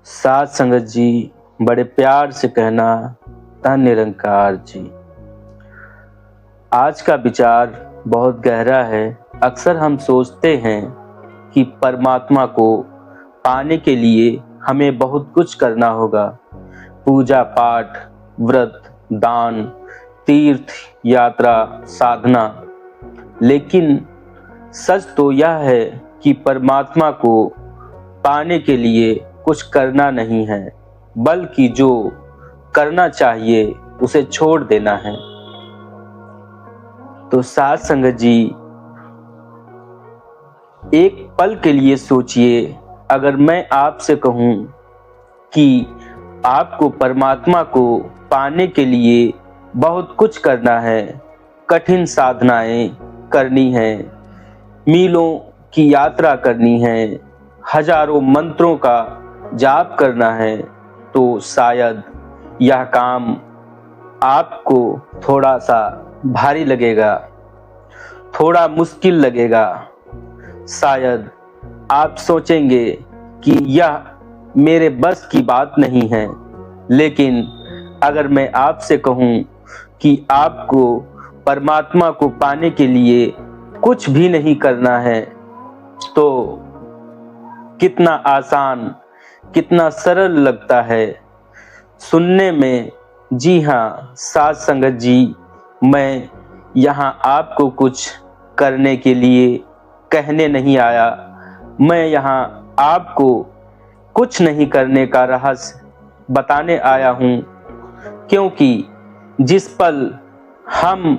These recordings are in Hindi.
साध संगत जी, बड़े प्यार से कहना धन निरंकार जी। आज का विचार बहुत गहरा है। अक्सर हम सोचते हैं कि परमात्मा को पाने के लिए हमें बहुत कुछ करना होगा। पूजा पाठ, व्रत, दान, तीर्थ यात्रा, साधना। लेकिन सच तो यह है कि परमात्मा को पाने के लिए कुछ करना नहीं है, बल्कि जो करना चाहिए उसे छोड़ देना है। तो साध संगत जी, एक पल के लिए सोचिए, अगर मैं आपसे कहूं कि आपको परमात्मा को पाने के लिए बहुत कुछ करना है, कठिन साधनाएं करनी है, मीलों की यात्रा करनी है, हजारों मंत्रों का जाप करना है, तो शायद यह काम आपको थोड़ा सा भारी लगेगा, थोड़ा मुश्किल लगेगा। शायद आप सोचेंगे कि यह मेरे बस की बात नहीं है। लेकिन अगर मैं आपसे कहूं कि आपको परमात्मा को पाने के लिए कुछ भी नहीं करना है, तो कितना आसान, कितना सरल लगता है सुनने में। जी हाँ साध संगत जी, मैं यहाँ आपको कुछ करने के लिए कहने नहीं आया। मैं यहाँ आपको कुछ नहीं करने का रहस्य बताने आया हूँ, क्योंकि जिस पल हम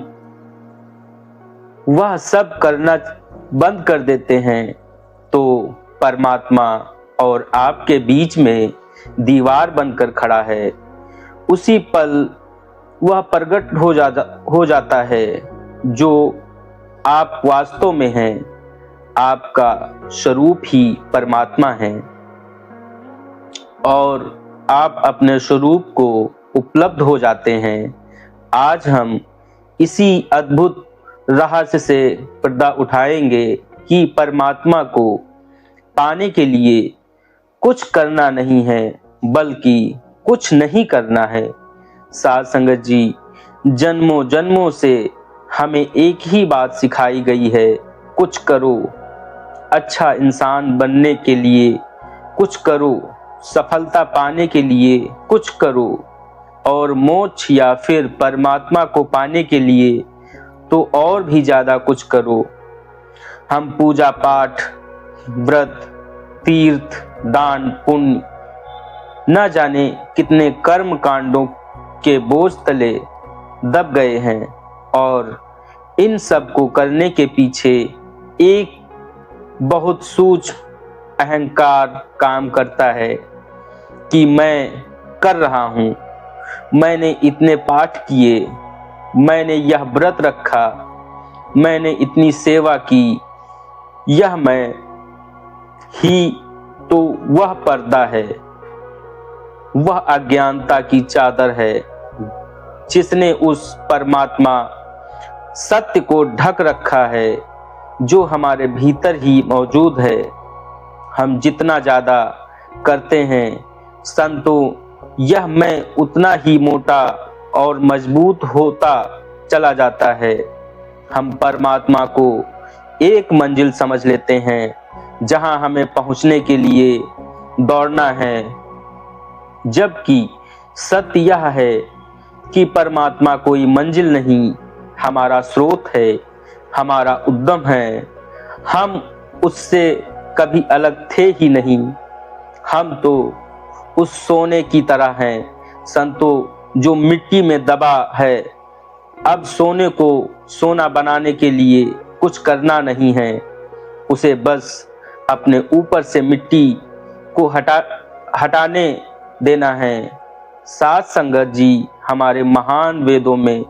वह सब करना बंद कर देते हैं, तो परमात्मा और आपके बीच में दीवार बनकर खड़ा है। उसी पल वह प्रकट हो जाता है जो आप वास्तव में हैं। आपका स्वरूप ही परमात्मा है और आप अपने स्वरूप को उपलब्ध हो जाते हैं। आज हम इसी अद्भुत रहस्य से पर्दा उठाएंगे कि परमात्मा को पाने के लिए कुछ करना नहीं है, बल्कि कुछ नहीं करना है। साध संगत जी, जन्मों जन्मों से हमें एक ही बात सिखाई गई है, कुछ करो। अच्छा इंसान बनने के लिए कुछ करो, सफलता पाने के लिए कुछ करो, और मोक्ष या फिर परमात्मा को पाने के लिए तो और भी ज्यादा कुछ करो। हम पूजा पाठ, व्रत, तीर्थ, दान, पुण्य, न जाने कितने कर्म कांडों के बोझ तले दब गए हैं, और इन सब को करने के पीछे एक बहुत सूक्ष्म अहंकार काम करता है कि मैं कर रहा हूँ, मैंने इतने पाठ किए, मैंने यह व्रत रखा, मैंने इतनी सेवा की, यह मैं ही। तो वह पर्दा है, वह अज्ञानता की चादर है जिसने उस परमात्मा सत्य को ढक रखा है, जो हमारे भीतर ही मौजूद है। हम जितना ज्यादा करते हैं संतों, यह मैं उतना ही मोटा और मजबूत होता चला जाता है। हम परमात्मा को एक मंजिल समझ लेते हैं, जहां हमें पहुंचने के लिए दौड़ना है, जबकि सत्य यह है कि परमात्मा कोई मंजिल नहीं, हमारा स्रोत है, हमारा उद्यम है। हम उससे कभी अलग थे ही नहीं। हम तो उस सोने की तरह हैं संतों, जो मिट्टी में दबा है। अब सोने को सोना बनाने के लिए कुछ करना नहीं है, उसे बस अपने ऊपर से मिट्टी को हटाने देना है। साध संगत जी, हमारे महान वेदों में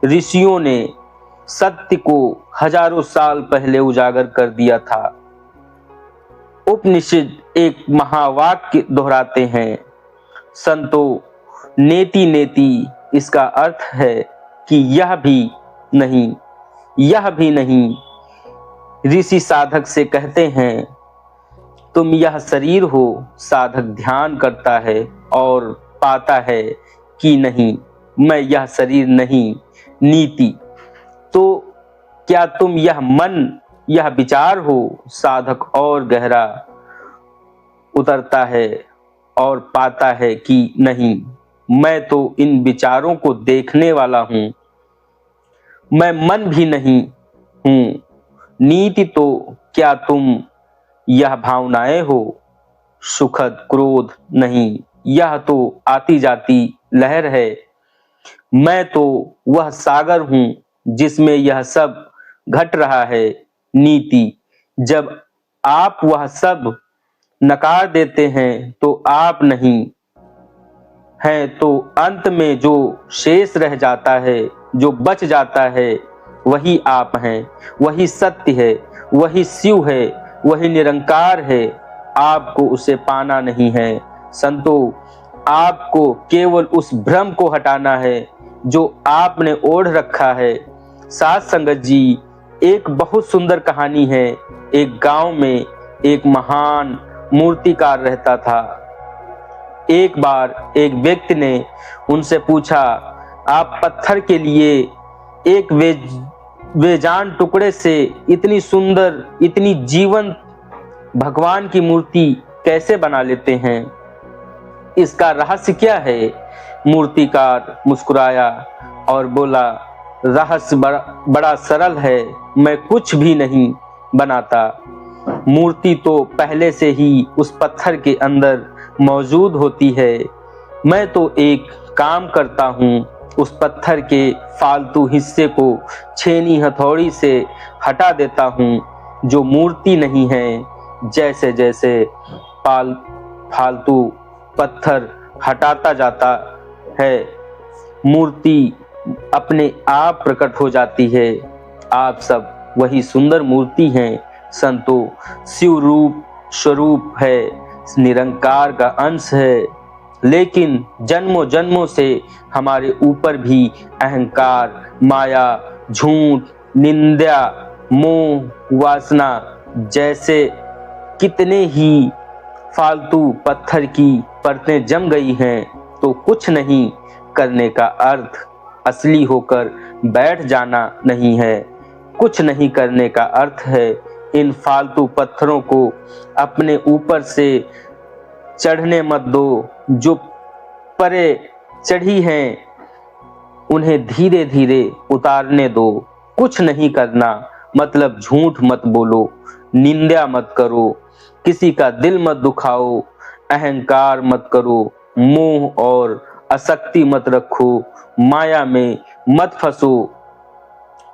ऋषियों ने सत्य को हजारों साल पहले उजागर कर दिया था। उपनिषद एक महावाक्य दोहराते हैं, संतों, नेति नेति। इसका अर्थ है कि यह भी नहीं, यह भी नहीं। ऋषि साधक से कहते हैं तुम यह शरीर हो, साधक ध्यान करता है और पाता है कि नहीं, मैं यह शरीर नहीं। नीति, तो क्या तुम यह मन, यह विचार हो, साधक और गहरा उतरता है और पाता है कि नहीं, मैं तो इन विचारों को देखने वाला हूं, मैं मन भी नहीं हूं। नीति, तो क्या तुम यह भावनाएं हो, सुखद क्रोध नहीं, यह तो आती जाती लहर है, मैं तो वह सागर हूं जिसमें यह सब घट रहा है। नीति, जब आप वह सब नकार देते हैं तो आप नहीं हैं, तो अंत में जो शेष रह जाता है, जो बच जाता है, वही आप हैं, वही सत्य है, वही शिव है, वही निरंकार है। आपको उसे पाना नहीं है संतो, आपको केवल उस भ्रम को हटाना है जो आपने ओढ़ रखा है। साथ संगत जी, एक बहुत सुंदर कहानी है। एक गांव में एक महान मूर्तिकार रहता था। एक बार एक व्यक्ति ने उनसे पूछा, आप पत्थर के लिए एक बेजान टुकड़े से इतनी सुंदर, इतनी जीवंत भगवान की मूर्ति कैसे बना लेते हैं? इसका रहस्य क्या है? मूर्तिकार मुस्कुराया और बोला, रहस्य बड़ा सरल है, मैं कुछ भी नहीं बनाता। मूर्ति तो पहले से ही उस पत्थर के अंदर मौजूद होती है। मैं तो एक काम करता हूँ, उस पत्थर के फालतू हिस्से को छेनी हथौड़ी से हटा देता हूँ जो मूर्ति नहीं है। जैसे जैसे फालतू पत्थर हटाता जाता है, मूर्ति अपने आप प्रकट हो जाती है। आप सब वही सुंदर मूर्ति हैं संतो। शिव रूप स्वरूप है, निरंकार का अंश है, लेकिन जन्मों जन्मों से हमारे ऊपर भी अहंकार, माया, झूठ, निंदा, मोह, वासना जैसे कितने ही फालतू पत्थर की परतें जम गई हैं। तो कुछ नहीं करने का अर्थ असली होकर बैठ जाना नहीं है। कुछ नहीं करने का अर्थ है इन फालतू पत्थरों को अपने ऊपर से चढ़ने मत दो। जो परे चढ़ी हैं उन्हें धीरे धीरे उतारने दो। कुछ नहीं करना मतलब झूठ मत बोलो, निंदा मत करो, किसी का दिल मत दुखाओ, अहंकार मत करो, मोह और आसक्ति मत रखो, माया में मत फंसो,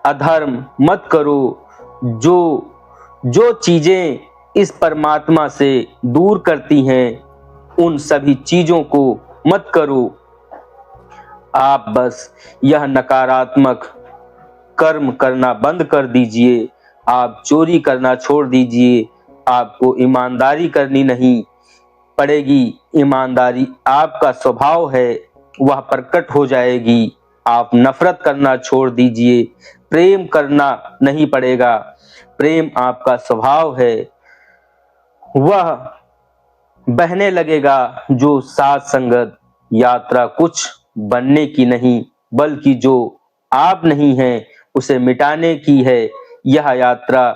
अधर्म मत करो। जो चीजें इस परमात्मा से दूर करती हैं, उन सभी चीजों को मत करो। आप बस यह नकारात्मक कर्म करना बंद कर दीजिए। आप चोरी करना छोड़ दीजिए। आपको ईमानदारी करनी नहीं पड़ेगी। ईमानदारी आपका स्वभाव है, वह प्रकट हो जाएगी। आप नफरत करना छोड़ दीजिए। प्रेम करना नहीं पड़ेगा। प्रेम आपका स्वभाव है, वह बहने लगेगा। जो साथ संगत यात्रा कुछ बनने की नहीं, बल्कि जो आप नहीं हैं उसे मिटाने की है। यह यात्रा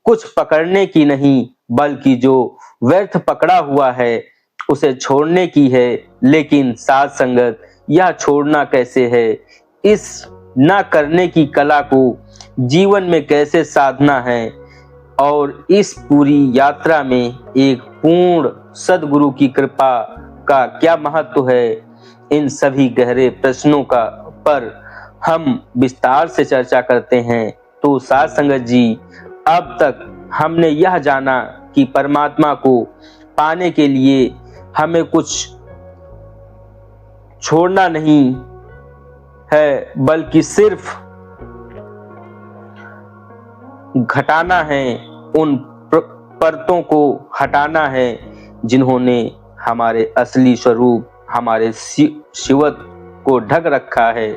कुछ पकड़ने की नहीं, बल्कि जो व्यर्थ पकड़ा हुआ है उसे छोड़ने की है। लेकिन साथ संगत यह छोड़ना कैसे है? इस ना करने की कला को जीवन में कैसे साधना है? और इस पूरी यात्रा में एक पूर्ण सद्गुरु की कृपा का क्या महत्व है? इन सभी गहरे प्रश्नों का पर हम विस्तार से चर्चा करते हैं। तो साथ संगत जी, अब तक हमने यह जाना कि परमात्मा को पाने के लिए हमें कुछ छोड़ना नहीं है, बल्कि सिर्फ घटाना है, उन परतों को हटाना है जिन्होंने हमारे असली स्वरूप, हमारे शिवत्व को ढक रखा है।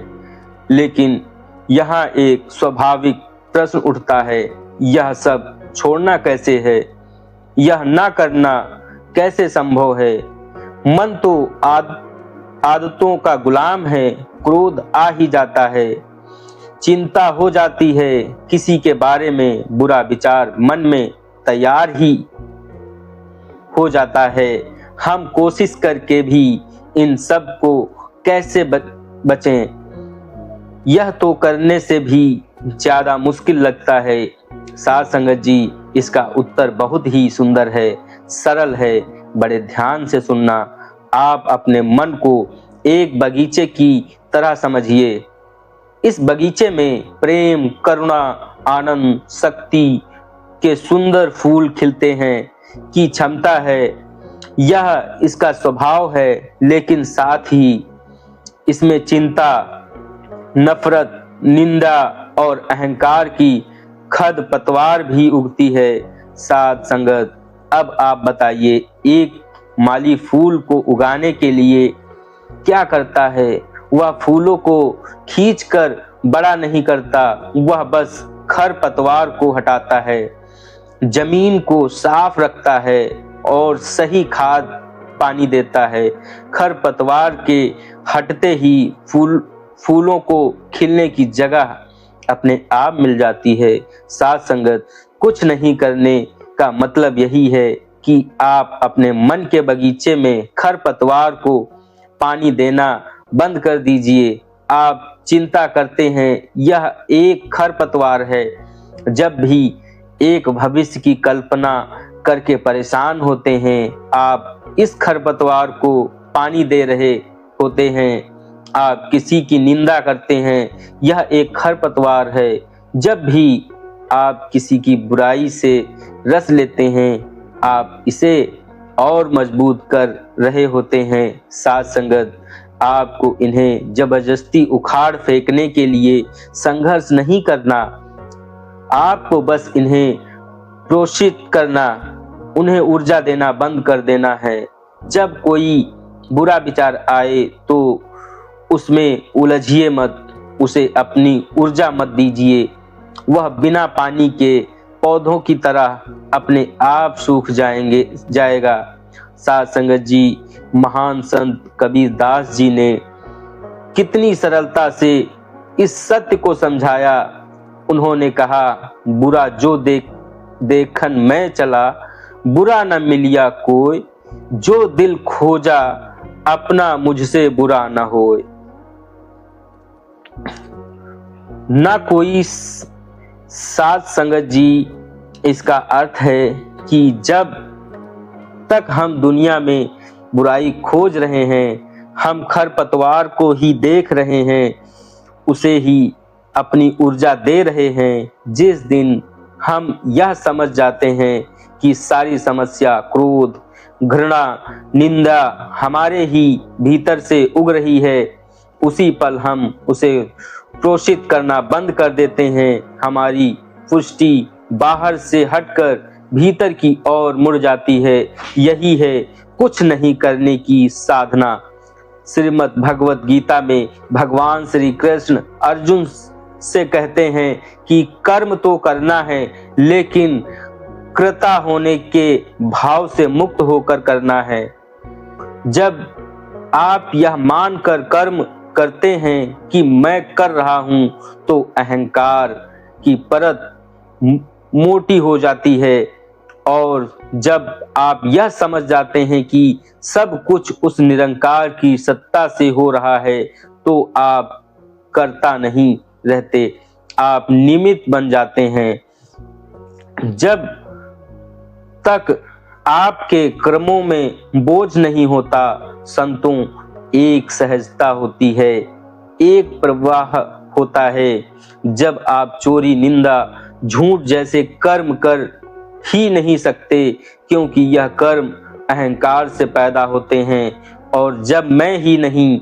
लेकिन यहाँ एक स्वाभाविक प्रश्न उठता है, यह सब छोड़ना कैसे है? यह ना करना कैसे संभव है? मन तो आदतों का गुलाम है, क्रोध आ ही जाता है, चिंता हो जाती है, किसी के बारे में बुरा विचार मन में तैयार ही हो जाता है। हम कोशिश करके भी इन सब को कैसे बचें? यह तो करने से भी ज्यादा मुश्किल लगता है। साध संगत जी, इसका उत्तर बहुत ही सुंदर है, सरल है, बड़े ध्यान से सुनना। आप अपने मन को एक बगीचे की तरह समझिए। इस बगीचे में प्रेम, करुणा, आनंद, शक्ति के सुंदर फूल खिलते हैं की क्षमता है। यह इसका स्वभाव है, लेकिन साथ ही इसमें चिंता, नफरत, निंदा और अहंकार की खद पतवार भी उगती है। साध संगत, अब आप बताइए, एक माली फूल को उगाने के लिए क्या करता है? वह फूलों को खींचकर बड़ा नहीं करता, वह बस खरपतवार को हटाता है, जमीन को साफ रखता है और सही खाद पानी देता है। खरपतवार के हटते ही फूलों को खिलने की जगह अपने आप मिल जाती है। साथ संगत, कुछ नहीं करने का मतलब यही है कि आप अपने मन के बगीचे में खरपतवार को पानी देना बंद कर दीजिए। आप चिंता करते हैं, यह एक खरपतवार है। जब भी एक भविष्य की कल्पना करके परेशान होते हैं, आप इस खरपतवार को पानी दे रहे होते हैं। आप किसी की निंदा करते हैं, यह एक खरपतवार है। जब भी आप किसी की बुराई से रस लेते हैं, आप इसे और मजबूत कर रहे होते हैं। साथ संगत, आपको इन्हें जबरदस्ती उखाड़ फेंकने के लिए संघर्ष नहीं करना, आपको बस इन्हें प्रोत्साहित करना, उन्हें ऊर्जा देना बंद कर देना है। जब कोई बुरा विचार आए तो उसमें उलझिए मत, उसे अपनी ऊर्जा मत दीजिए। वह बिना पानी के पौधों की तरह अपने आप सूख जाएगा। साध संगत जी, महान संत कबीरदास जी ने कितनी सरलता से इस सत्य को समझाया। उन्होंने कहा, बुरा जो देखन मैं चला, बुरा न मिलिया कोई, जो दिल खोजा अपना मुझसे बुरा न होए। ना कोई साध संगत जी, इसका अर्थ है कि जब तक हम दुनिया में बुराई खोज रहे हैं, हम खरपतवार को ही देख रहे हैं, उसे ही अपनी ऊर्जा दे रहे हैं। जिस दिन हम यह समझ जाते हैं कि सारी समस्या, क्रोध, घृणा, निंदा हमारे ही भीतर से उग रही है, उसी पल हम उसे प्रोत्साहित करना बंद कर देते हैं। हमारी पुष्टि बाहर से हटकर भीतर की ओर मुड़ जाती है। यही है कुछ नहीं करने की साधना। श्रीमद् भगवत गीता में भगवान श्री कृष्ण अर्जुन से कहते हैं कि कर्म तो करना है, लेकिन कृता होने के भाव से मुक्त होकर करना है। जब आप यह मानकर कर्म करते हैं कि मैं कर रहा हूं, तो अहंकार की परत मोटी हो जाती है। और जब आप यह समझ जाते हैं कि सब कुछ उस निरंकार की सत्ता से हो रहा है, तो आप करता नहीं रहते, आप निमित्त बन जाते हैं। जब तक आपके कर्मों में बोझ नहीं होता, संतों, एक सहजता होती है, एक प्रवाह होता है। जब आप चोरी, निंदा, झूठ जैसे कर्म कर ही नहीं सकते, क्योंकि यह कर्म अहंकार से पैदा होते हैं, और जब मैं ही नहीं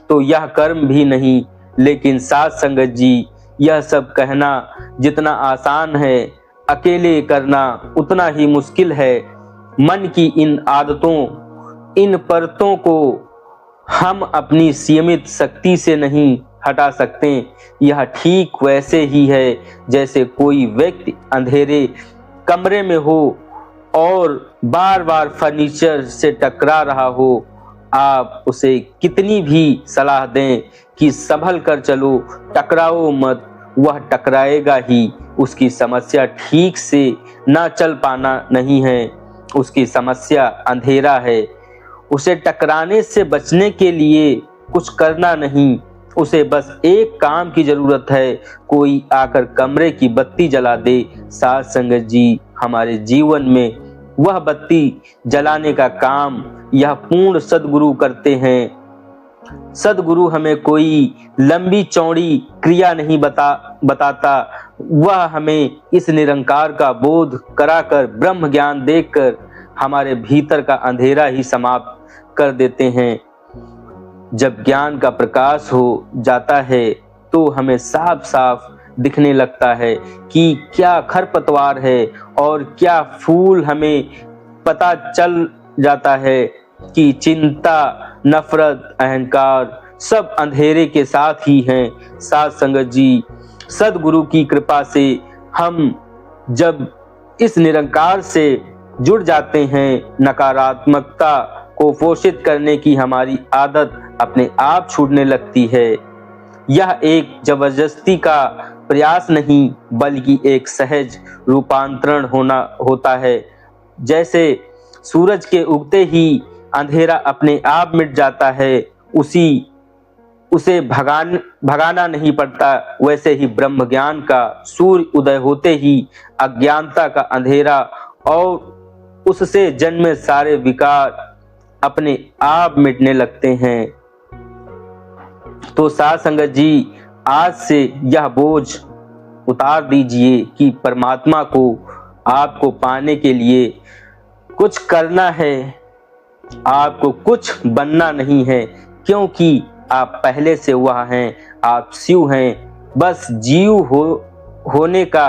तो यह कर्म भी नहीं। लेकिन साध संगत जी, यह सब कहना जितना आसान है, अकेले करना उतना ही मुश्किल है। मन की इन आदतों, इन परतों को हम अपनी सीमित शक्ति से नहीं हटा सकते। यह ठीक वैसे ही है जैसे कोई व्यक्ति अंधेरे कमरे में हो और बार बार फर्नीचर से टकरा रहा हो, आप उसे कितनी भी सलाह दें कि संभल कर चलो, टकराओ मत, वह टकराएगा ही। उसकी समस्या ठीक से ना चल पाना नहीं है, उसकी समस्या अंधेरा है। उसे टकराने से बचने के लिए कुछ करना नहीं, उसे बस एक काम की जरूरत है, कोई आकर कमरे की बत्ती जला दे। साध संगत जी, हमारे जीवन में वह बत्ती जलाने का काम यह पूर्ण सद्गुरु करते हैं। सद्गुरु हमें कोई लंबी चौड़ी क्रिया नहीं बताता, वह हमें इस निरंकार का बोध कराकर, ब्रह्म ज्ञान देकर हमारे भीतर का अंधेरा ही समाप्त कर देते हैं। जब ज्ञान का प्रकाश हो जाता है तो हमें साफ साफ दिखने लगता है कि क्या खरपतवार है और क्या फूल। हमें पता चल जाता है कि चिंता, नफरत, अहंकार सब अंधेरे के साथ ही हैं। साध संगत जी, सद्गुरु की कृपा से हम जब इस निरंकार से जुड़ जाते हैं, नकारात्मकता को पोषित करने की हमारी आदत अपने आप छूटने लगती है। यह एक जबरदस्ती का प्रयास नहीं, बल्कि एक सहज रूपांतरण होता है। जैसे सूरज के उगते ही अंधेरा अपने आप मिट जाता है, उसे भगाना नहीं पड़ता, वैसे ही ब्रह्म ज्ञान का सूर्य उदय होते ही अज्ञानता का अंधेरा और उससे जन्मे सारे विकार अपने आप मिटने लगते हैं। तो साध संगत जी, आज से यह बोझ उतार दीजिए कि परमात्मा को आपको पाने के लिए कुछ करना है, आपको कुछ बनना नहीं है, क्योंकि आप पहले से वह हैं, आप शिव हैं। बस जीव होने का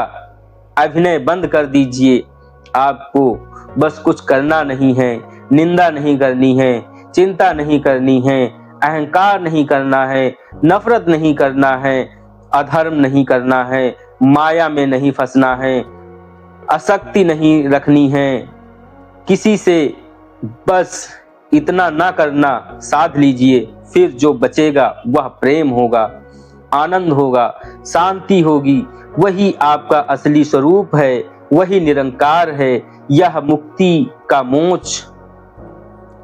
अभिनय बंद कर दीजिए। आपको बस कुछ करना नहीं है, निंदा नहीं करनी है, चिंता नहीं करनी है, अहंकार नहीं करना है, नफरत नहीं करना है, अधर्म नहीं करना है, माया में नहीं फंसना है, आसक्ति नहीं रखनी है किसी से। बस इतना ना करना साध लीजिए, फिर जो बचेगा वह प्रेम होगा, आनंद होगा, शांति होगी। वही आपका असली स्वरूप है, वही निरंकार है। यह मुक्ति का, मोक्ष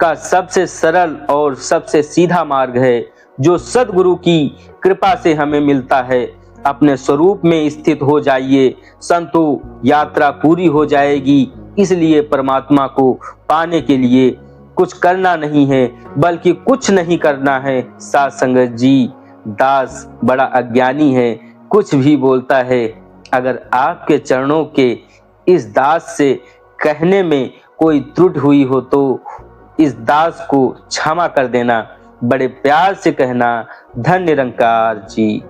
का सबसे सरल और सबसे सीधा मार्ग है, जो सद्गुरु की कृपा से हमें मिलता है। अपने स्वरूप में स्थित हो जाइए, संतो यात्रा पूरी हो जाएगी। इसलिए परमात्मा को पाने के लिए कुछ करना नहीं है, बल्कि कुछ नहीं करना है। साध संगत जी, दास बड़ा अज्ञानी है, कुछ भी बोलता है। अगर आपके चरणों के इस दास से कहने में कोई त्रुटि हुई हो तो इस दास को क्षमा कर देना, बड़े प्यार से कहना। धन्य निरंकार जी।